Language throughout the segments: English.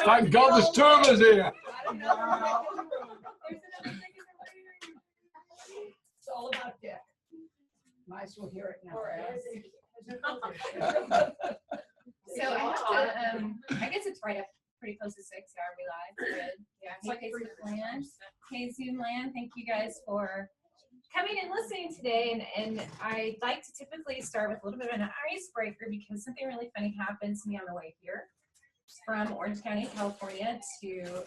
Thank God there's two of us here. It's all about Dick. Might as well hear it now. So I have to, I guess it's right up pretty close to 6. Are we live? Good. Yeah. It's like Facebook land. Hey, Zoom land. Thank you guys for coming and listening today. And I'd like to typically start with a little bit of an icebreaker because something really funny happened to me on the way here from Orange County, California to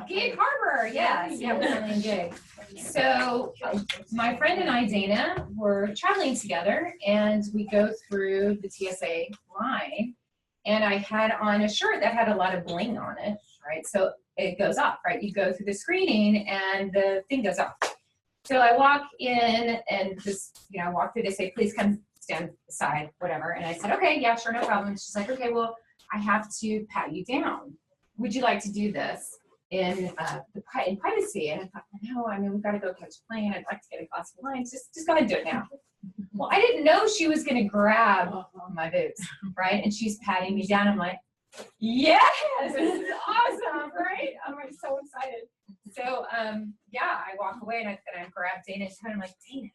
Gig Harbor. Yes, yeah, we're in Gig. So my friend and I, Dana, were traveling together, and we go through the TSA line, and I had on a shirt that had a lot of bling on it, right? So it goes off, right? You go through the screening, and the thing goes off. So I walk in, and just, I walk through. They say, please come stand aside, whatever. And I said, okay, yeah, sure, no problem. She's like, okay, well, I have to pat you down. Would you like to do this in privacy? And I thought, no, I mean, we've got to go catch a plane. I'd like to get a glass of wine. Just go ahead and do it now. Well, I didn't know she was going to grab my boobs, right? And she's patting me down. I'm like, yes, this is awesome, right? I'm like so excited. So, yeah, I walk away and I grab Dana and I'm like, Dana,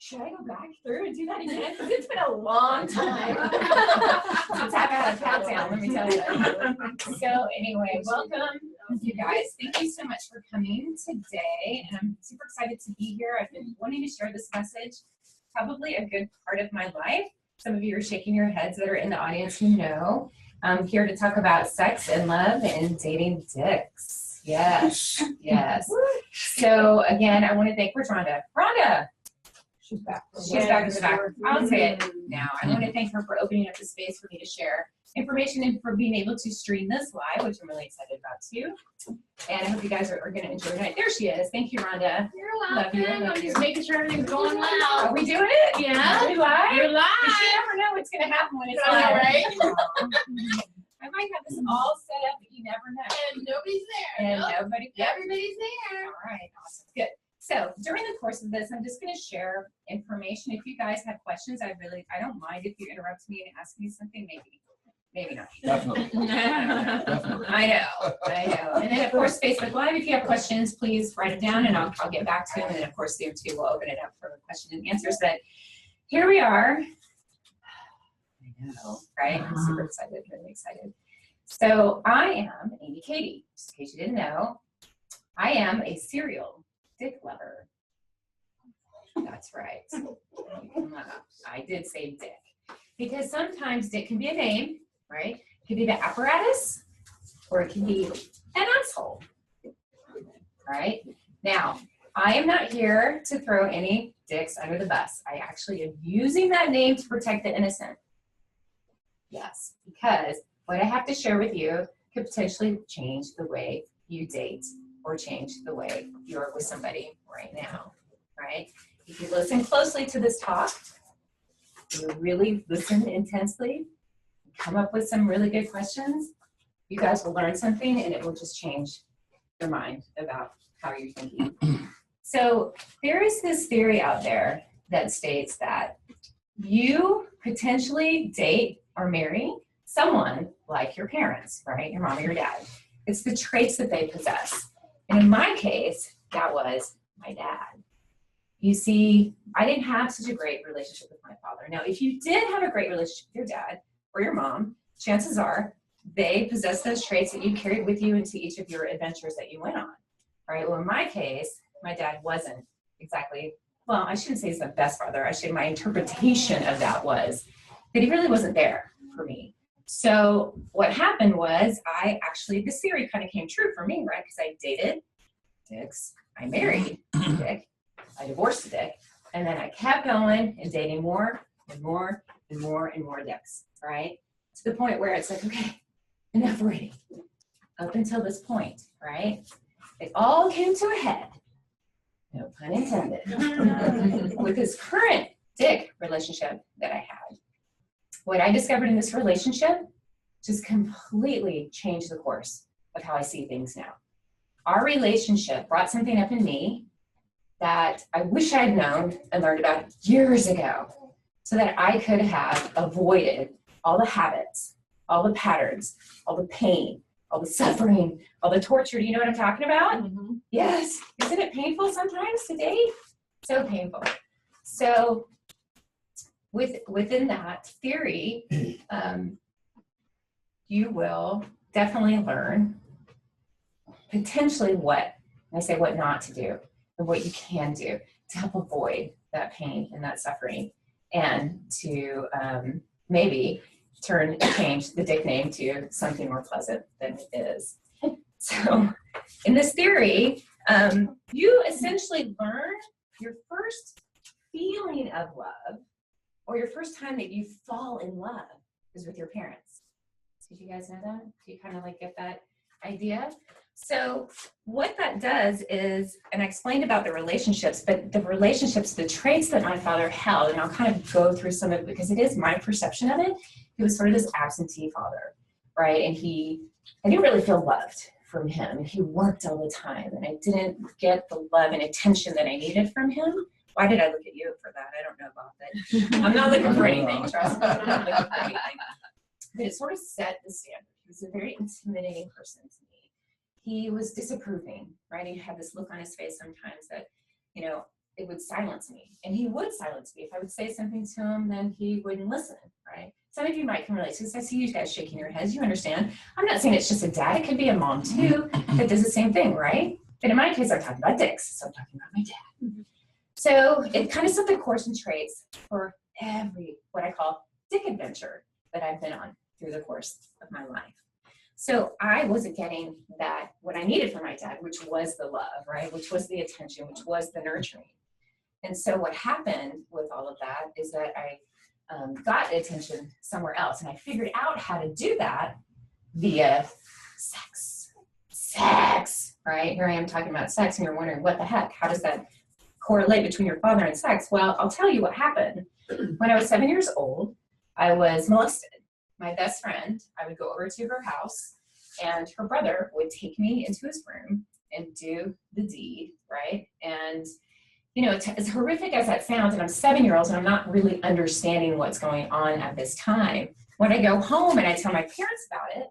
should I go back through and do that again? Because it's been a long time since I've had a pat down, let me tell you. So anyway, welcome, you guys. Thank you so much for coming today. And I'm super excited to be here. I've been wanting to share this message, probably a good part of my life. Some of you are shaking your heads that are in the audience who know. I'm here to talk about sex and love and dating dicks. Yes, yes. So again, I want to thank Rhonda. Rhonda! She's back. She's back in the back. I'll say it now. I want to thank her for opening up the space for me to share information and for being able to stream this live, which I'm really excited about too. And I hope you guys are going to enjoy tonight. There she is. Thank you, Rhonda. You're welcome. Love you. I'm just making sure everything's going well. Are we doing it? Yeah. Are we live? You're live. You never know what's going to happen when it's I know, live. right? I might have this all set up, but you never know. And nobody's there. And Nope. nobody. Everybody's there. All right, awesome, good. So during the course of this, I'm just going to share information. If you guys have questions, I don't mind if you interrupt me and ask me something. Maybe not. Definitely. Definitely. I know. And then of course, Facebook Live. If you have questions, please write it down, and I'll get back to them. And then of course, Zoom too. We'll open it up for question and answers. But here we are. I know, right? I'm super excited. Really excited. So I am Amy Katie. Just in case you didn't know, I am a serial dick lover. That's right. I did say dick. Because sometimes dick can be a name, right? It can be the apparatus, or it can be an asshole. Right? Now, I am not here to throw any dicks under the bus. I actually am using that name to protect the innocent. Yes, because what I have to share with you could potentially change the way you date or change the way you're with somebody right now, right? If you listen closely to this talk, you really listen intensely, come up with some really good questions, you guys will learn something and it will just change your mind about how you're thinking. So there is this theory out there that states that you potentially date or marry someone like your parents, right? Your mom or your dad. It's the traits that they possess. And in my case, that was my dad. You see, I didn't have such a great relationship with my father. Now, if you did have a great relationship with your dad or your mom, chances are they possess those traits that you carried with you into each of your adventures that you went on, right? Well, in my case, my dad wasn't exactly, well, I shouldn't say he's the best father. Actually, my interpretation of that was that he really wasn't there for me. So what happened was this theory kind of came true for me, right? Because I dated dicks, I married a dick, I divorced a dick, and then I kept going and dating more and more and more and more dicks, right? To the point where it's like, okay, enough already. Up until this point, right? It all came to a head, no pun intended, with this current dick relationship that I had. What I discovered in this relationship just completely changed the course of how I see things now. Our relationship brought something up in me that I wish I'd known and learned about years ago so that I could have avoided all the habits, all the patterns, all the pain, all the suffering, all the torture. Do you know what I'm talking about? Yes. Isn't it painful sometimes to date? So painful. So within that theory, you will definitely learn potentially what, I say what not to do, and what you can do to help avoid that pain and that suffering, and to maybe change the dick name to something more pleasant than it is. So in this theory, you essentially learn your first feeling of love, or your first time that you fall in love, is with your parents. Did you guys know that? Do you kind of like get that idea? So what that does is, and I explained about the relationships, but the relationships, the traits that my father held, and I'll kind of go through some of it because it is my perception of it. He was sort of this absentee father, right? And I didn't really feel loved from him. He worked all the time, and I didn't get the love and attention that I needed from him. Why did I look at you for that? I don't know about that. I'm not looking for anything, trust me. I'm not looking for anything. But it sort of set the standard. He was a very intimidating person to me. He was disapproving, right? He had this look on his face sometimes that, you know, it would silence me. And he would silence me. If I would say something to him, then he wouldn't listen, right? Some of you might can relate to this. I see you guys shaking your heads. You understand. I'm not saying it's just a dad. It could be a mom, too, that does the same thing, right? But in my case, I'm talking about dicks. So I'm talking about my dad. So it kind of set the course and traits for every, what I call, dick adventure that I've been on through the course of my life. So I wasn't getting that, what I needed from my dad, which was the love, right? Which was the attention, which was the nurturing. And so what happened with all of that is that I got attention somewhere else. And I figured out how to do that via sex, right? Here I am talking about sex, and you're wondering, what the heck? How does that correlate between your father and sex? Well, I'll tell you what happened. When I was 7 years old, I was molested. My best friend, I would go over to her house, and her brother would take me into his room and do the deed, right? And, you know, as horrific as that sounds, and I'm 7-year-old and I'm not really understanding what's going on at this time, when I go home and I tell my parents about it,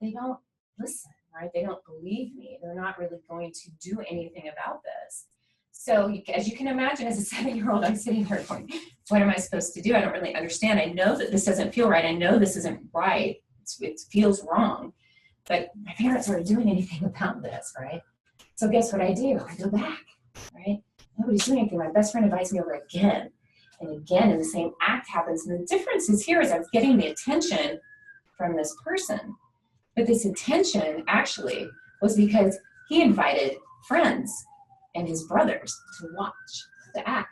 they don't listen, right? They don't believe me. They're not really going to do anything about this. So as you can imagine, as a 7-year-old, I'm sitting there going, what am I supposed to do? I don't really understand. I know that this doesn't feel right. I know this isn't right. It feels wrong. But my parents aren't doing anything about this, right? So guess what I do? I go back, right? Nobody's doing anything. My best friend invites me over again and again, and the same act happens. And the difference is here is I was getting the attention from this person. But this attention actually was because he invited friends and his brothers to watch the act.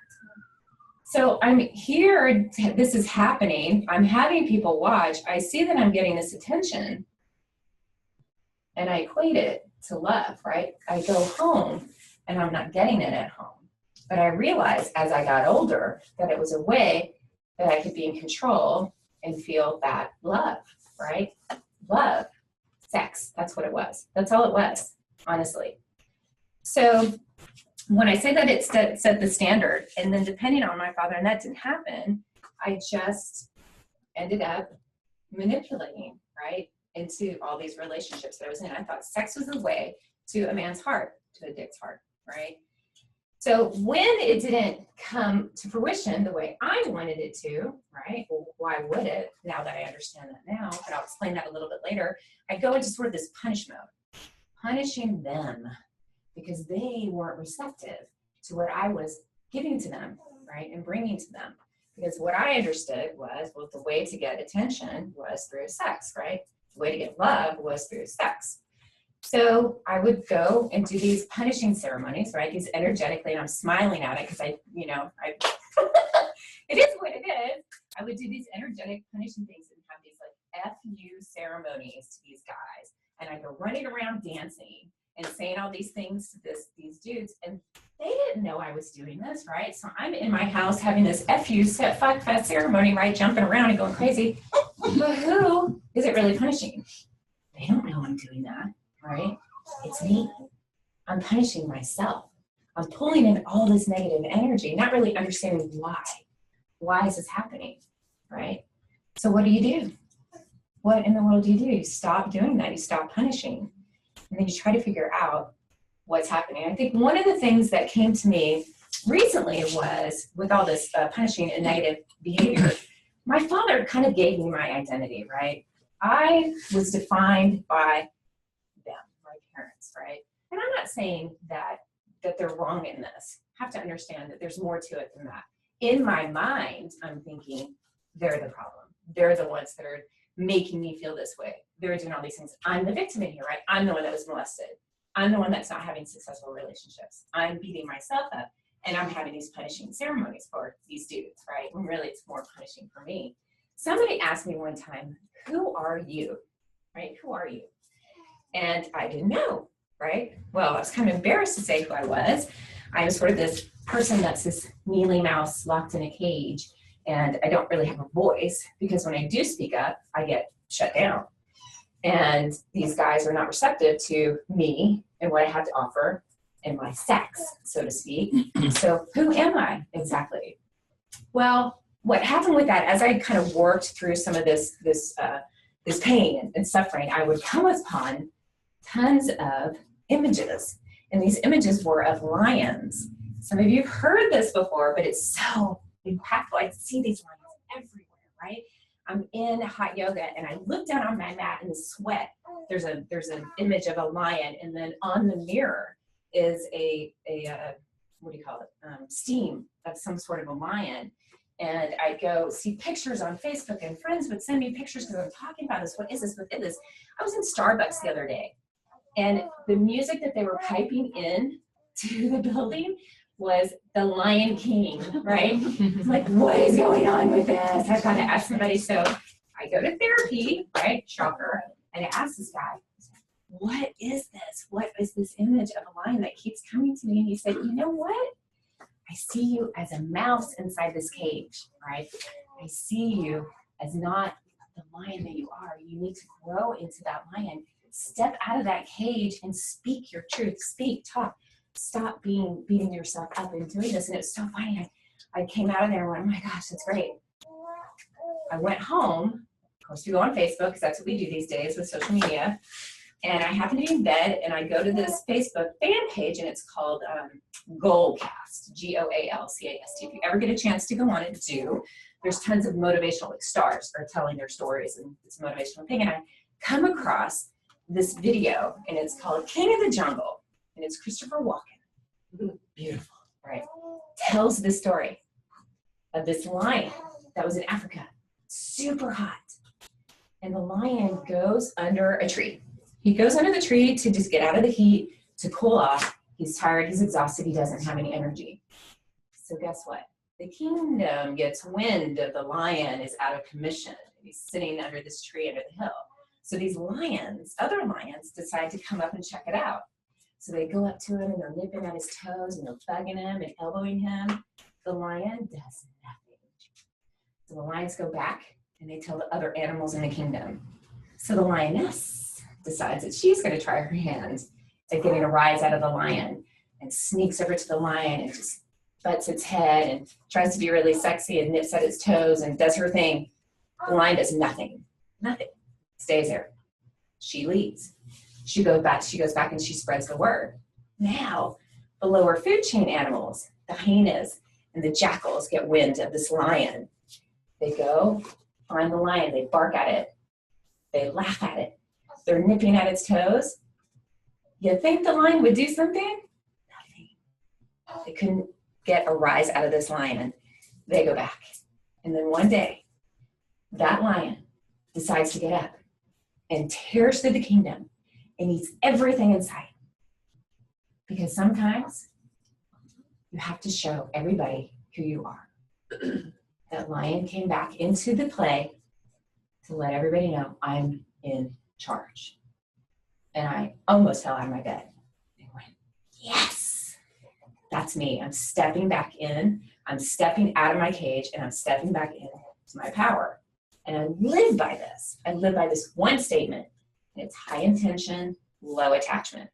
So I'm here, this is happening, I'm having people watch, I see that I'm getting this attention, and I equate it to love, right? I go home, and I'm not getting it at home. But I realized as I got older that it was a way that I could be in control and feel that love, right? Love, sex, that's what it was. That's all it was, honestly. So when I say that it set the standard, and then depending on my father, and that didn't happen, I just ended up manipulating, right, into all these relationships that I was in. I thought sex was the way to a man's heart, to a dick's heart, right? So when it didn't come to fruition the way I wanted it to, right, well, why would it, now that I understand that now, but I'll explain that a little bit later, I go into sort of this punish mode, punishing them, because they weren't receptive to what I was giving to them, right, and bringing to them. Because what I understood was, well, the way to get attention was through sex, right? The way to get love was through sex. So I would go and do these punishing ceremonies, right, these energetically, and I'm smiling at it because it is what it is. I would do these energetic punishing things and have these like FU ceremonies to these guys. And I'd go running around dancing and saying all these things to these dudes, and they didn't know I was doing this, right? So I'm in my house having this FU fuck fest ceremony, right, jumping around and going crazy. But who is it really punishing? They don't know I'm doing that, right? It's me. I'm punishing myself. I'm pulling in all this negative energy, not really understanding why. Why is this happening, right? So what do? what in the world do? You stop doing that. You stop punishing. And then you try to figure out what's happening. I think one of the things that came to me recently was with all this punishing and negative behavior, my father kind of gave me my identity, right? I was defined by them, my parents, right? And I'm not saying that they're wrong in this. I have to understand that there's more to it than that. In my mind, I'm thinking they're the problem. They're the ones that are making me feel this way. They're doing all these things. I'm the victim in here, right? I'm the one that was molested. I'm the one that's not having successful relationships. I'm beating myself up, and I'm having these punishing ceremonies for these dudes, right? And really, it's more punishing for me. Somebody asked me one time, who are you, right? Who are you? And I didn't know, right? Well, I was kind of embarrassed to say who I was. I was sort of this person that's this mealy mouse locked in a cage, and I don't really have a voice because when I do speak up, I get shut down. And these guys are not receptive to me and what I have to offer and my sex, so to speak. So who am I exactly? Well, what happened with that, as I kind of worked through some of this pain and suffering, I would come upon tons of images. And these images were of lions. Some of you have heard this before, but it's so impactful. I see these lions everywhere, right? I'm in hot yoga and I look down on my mat in the sweat. There's an image of a lion, and then on the mirror is a what do you call it? Steam of some sort of a lion. And I'd go see pictures on Facebook, and friends would send me pictures because I'm talking about this. What is this? What is this? I was in Starbucks the other day, and the music that they were piping in to the building was the Lion King, right? I'm like, what is going on with this? I've got to ask somebody. So I go to therapy, right? Shocker. And I asked this guy, what is this? What is this image of a lion that keeps coming to me? And he said, you know what? I see you as a mouse inside this cage, right? I see you as not the lion that you are. You need to grow into that lion. Step out of that cage and speak your truth. Speak, talk. Stop beating yourself up and doing this. And it was so funny. I came out of there and went, oh my gosh, that's great. I went home. Of course, we go on Facebook because that's what we do these days with social media. And I happen to be in bed, and I go to this Facebook fan page, and it's called Goalcast, Goalcast. If you ever get a chance to go on it, do. There's tons of motivational, like stars are telling their stories, and it's a motivational thing. And I come across this video, and it's called King of the Jungle, and it's Christopher Walken. Beautiful, right? Tells the story of this lion that was in Africa, super hot. And the lion goes under a tree. He goes under the tree to just get out of the heat, to cool off. He's tired, he's exhausted, he doesn't have any energy. So guess what? The kingdom gets wind of the lion is out of commission. He's sitting under this tree under the hill. So these lions, other lions, decide to come up and check it out. So they go up to him and they're nipping at his toes and they're bugging him and elbowing him. The lion does nothing. So the lions go back and they tell the other animals in the kingdom. So the lioness decides that she's going to try her hand at getting a rise out of the lion, and sneaks over to the lion and just butts its head and tries to be really sexy and nips at its toes and does her thing. The lion does nothing, stays there. She leaves. She goes back and she spreads the word. Now, the lower food chain animals, the hyenas and the jackals, get wind of this lion. They go find the lion, they bark at it, they laugh at it. They're nipping at its toes. You think the lion would do something? Nothing. They couldn't get a rise out of this lion. They go back. And then one day, that lion decides to get up and tears through the kingdom and eats everything in sight. Because sometimes you have to show everybody who you are. That lion came back into the play to let everybody know I'm in charge. And I almost fell out of my bed and went, yes, that's me. I'm stepping back in. I'm stepping out of my cage and I'm stepping back into my power. And I live by this. I live by this one statement. And it's high intention, low attachment.